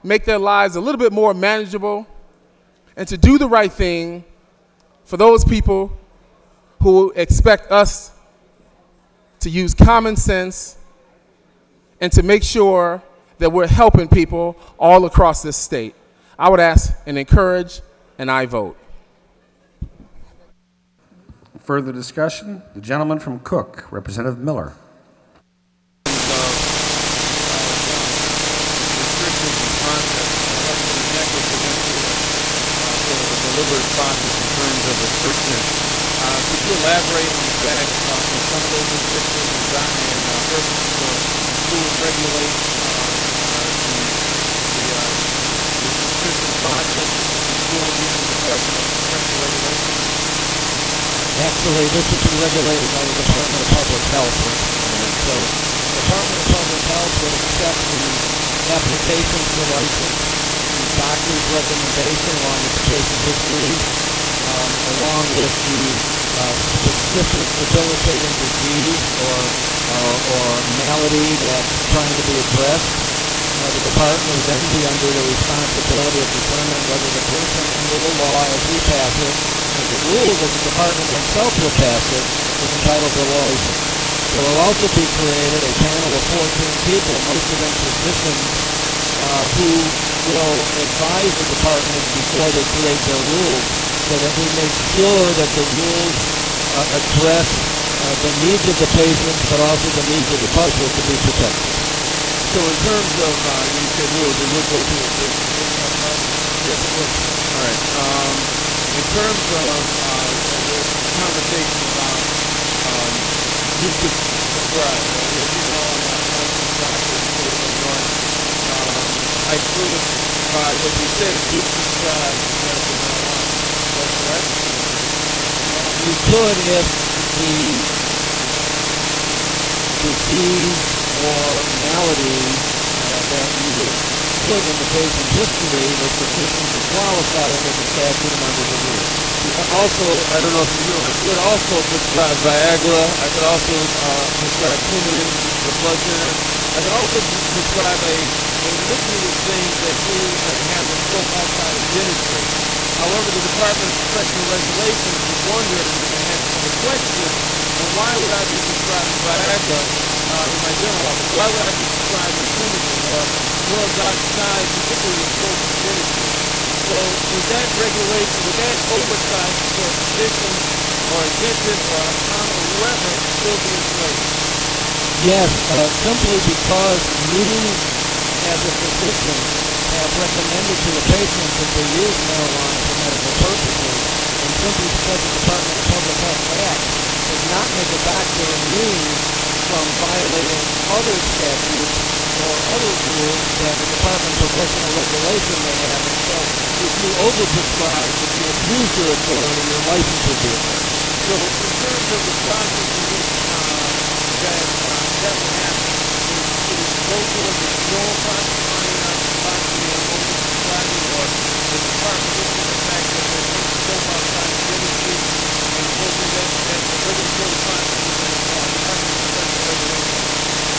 make their lives a little bit more manageable, and to do the right thing for those people who expect us to use common sense and to make sure that we're helping people all across this state. I would ask and encourage, and I vote. Further discussion? The gentleman from Cook, Representative Miller. Deliberate process in terms of restriction. Could you elaborate on the fact that some of those restrictions are done in purpose to regulate the restriction process school using the Department of Special Regulation? Actually, this is regulated by the Department of Public Health. So the Department of Public Health would accept the applications for license, the doctor's recommendation along with the patient history, along with the specific debilitating disease or malady that's trying to be addressed. The department would then be under the responsibility of determining whether the person under the law, as we pass it, and the rules of the department themselves will pass it, is entitled to license. There will also be created a panel of 14 people, most of them physicians, who will advise the department before they create their rules, so that we make sure that the rules address the needs of the patients, but also the needs of the public to be protected. So in terms of, you said rules, it would go through a big, yes, it would. All right. In terms of the conversation about you could prescribe, if you know I'm not a licensed doctor in the state of Illinois, I included by what you said, you prescribe medical marijuana. Is that correct? You could if the disease or malady that you put in the patient's history was sufficient to qualify under the statute and under the rules. Also, I don't know if you know, I could also prescribe Viagra. I could also prescribe Coumadin, the blood thinner. I could also prescribe a litany of things that do have a scope outside of dentistry. However, the Department of Professional Regulations was wondering and had a question on why would I be prescribing Viagra in my dental office? Why would I be prescribing Coumadin or drugs outside, particularly the scope of dentistry? So with that regulation, with that oversight for a physician or a dentist or an optometrist or whoever still be in place? Yes, simply because you as a physician have recommended to the patients that they use marijuana for medical purposes, and simply because the Department of Public Health Act does not make a doctor immune from violating other statutes or other rules that the Department of Professional Regulation may have. And so if you overprescribe, if you abuse your authority, your license will be affected. So in terms of the process in which that will happen, is go towards the normal process of finding out possibly an overprescribing, or the department looks at the fact that there's some scope outside of dentistry and go through that regulatory process with the Department of Professional Regulation?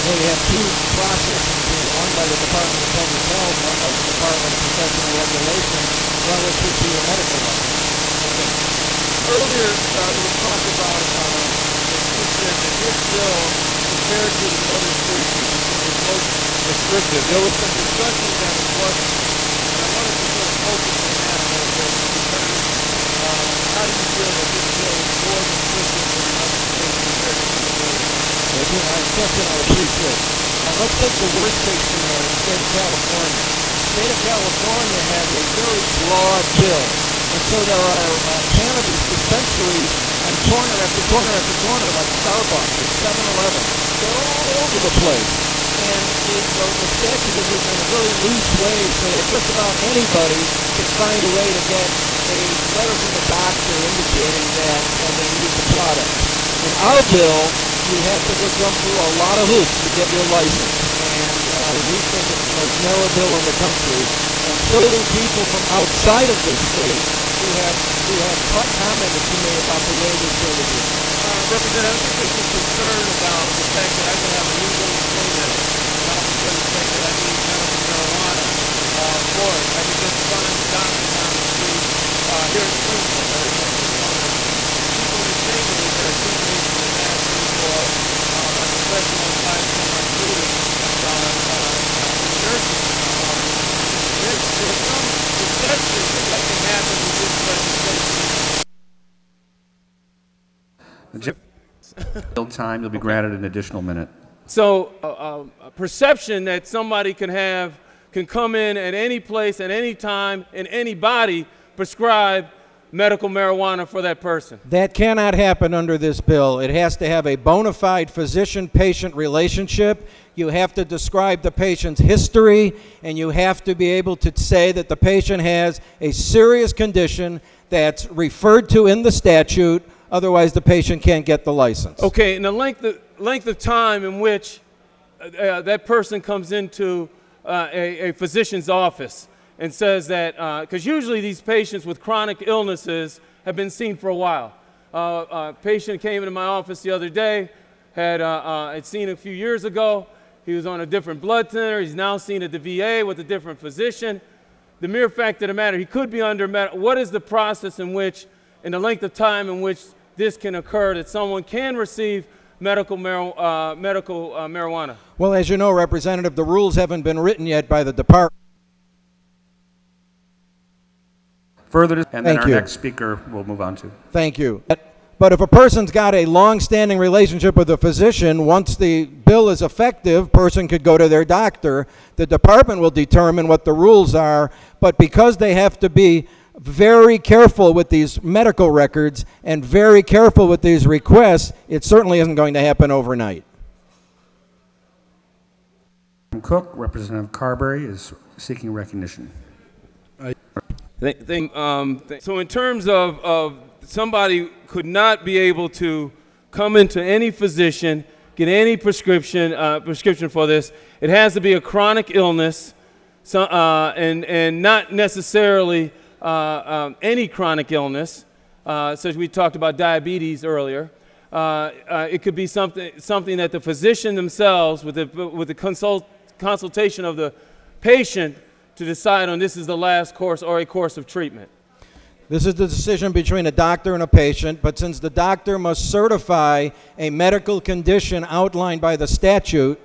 Well, we have two processes here, one by the Department of Public Health, one by the Department of Professional Regulation, relative to your medical license. Okay. Earlier, there was talk about you said that this bill, compared to the other states, is most restrictive. There was some discussion that it wasn't, and I wanted to sort of focus on that a little bit, because how do you feel that this bill is more restrictive than the other states compared to the others? I question I appreciate. Let's take the worst case scenario, the state of California. The state of California has a very broad bill, and so there are cannabis dispensaries on corner after corner after corner, like Starbucks and 7-Eleven. They're all over the place. And the statute is in a very loose way, so that just about anybody can find a way to get a letter from the doctor indicating that they use the product. In our bill, you have to jump through a lot of hoops to get your license, and we think it's the most narrow bill in the country. And certain people from outside of this state who have commented to me about the way this bill is used. Representative, I think there's some concern about the fact that I can have a legal employment, not because of the fact that I need medical marijuana. Time, you'll be granted an additional minute. So a perception that somebody can come in at any place, at any time, in any body, prescribe medical marijuana for that person. That cannot happen under this bill. It has to have a bona fide physician-patient relationship. You have to describe the patient's history, and you have to be able to say that the patient has a serious condition that's referred to in the statute. Otherwise, the patient can't get the license. Okay, and the length of time in which that person comes into a physician's office and says that, because usually these patients with chronic illnesses have been seen for a while. A patient came into my office the other day, had seen a few years ago. He was on a different blood thinner. He's now seen at the VA with a different physician. The mere fact of the matter, he could be under, what is the process in which, and the length of time in which this can occur, that someone can receive medical marijuana? Well, as you know, Representative, the rules haven't been written yet by the department. Further, and then Thank our you. next speaker we'll move on to. Thank you. But if a person's got a long-standing relationship with a physician, once the bill is effective, person could go to their doctor. The department will determine what the rules are, but because they have to be very careful with these medical records and very careful with these requests, it certainly isn't going to happen overnight. From Cook, Representative Carberry is seeking recognition. So in terms of somebody could not be able to come into any physician, get any prescription for this, it has to be a chronic illness, and not necessarily any chronic illness, such as we talked about diabetes earlier. It could be something that the physician themselves, with the consultation of the patient, to decide on this is the last course or a course of treatment. This is the decision between a doctor and a patient, but since the doctor must certify a medical condition outlined by the statute,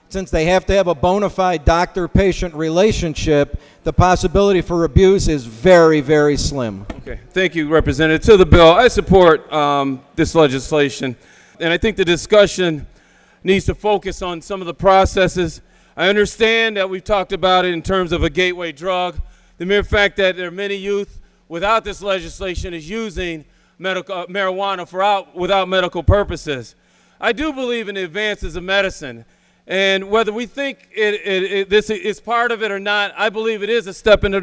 since they have to have a bona fide doctor-patient relationship, the possibility for abuse is very, very slim. Okay, thank you, Representative. To the bill, I support this legislation, and I think the discussion needs to focus on some of the processes. I understand that we've talked about it in terms of a gateway drug. The mere fact that there are many youth without this legislation is using marijuana without medical purposes. I do believe in the advances of medicine. And whether we think this is part of it or not, I believe it is a step in the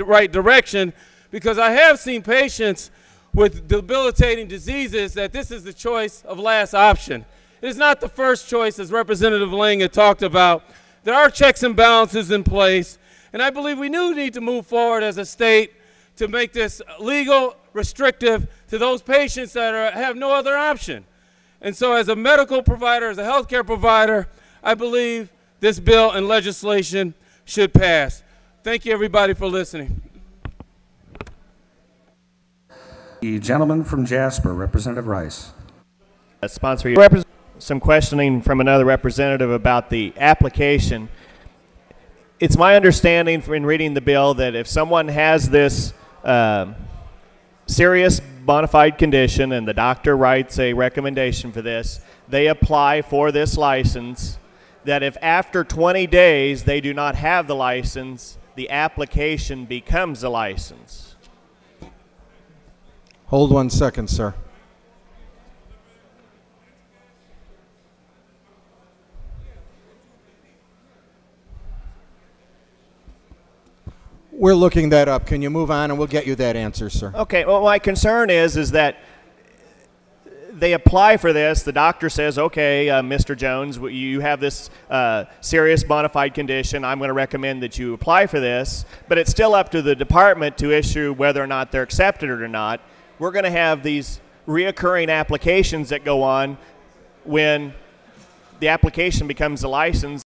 right direction, because I have seen patients with debilitating diseases that this is the choice of last option. It is not the first choice, as Representative Lang had talked about. There are checks and balances in place, and I believe we do need to move forward as a state to make this legal, restrictive to those patients that have no other option. And so as a medical provider, as a healthcare provider, I believe this bill and legislation should pass. Thank you, everybody, for listening. The gentleman from Jasper, Representative Rice. Sponsor you. Some questioning from another representative about the application. It's my understanding in reading the bill that if someone has this serious bona fide condition and the doctor writes a recommendation for this, they apply for this license, that if after 20 days they do not have the license, the application becomes a license. Hold 1 second, sir. We're looking that up. Can you move on and we'll get you that answer, sir? Okay, well, my concern is that they apply for this. The doctor says, okay, Mr. Jones, you have this serious bona fide condition. I'm going to recommend that you apply for this. But it's still up to the department to issue whether or not they're accepted or not. We're going to have these reoccurring applications that go on when the application becomes a license.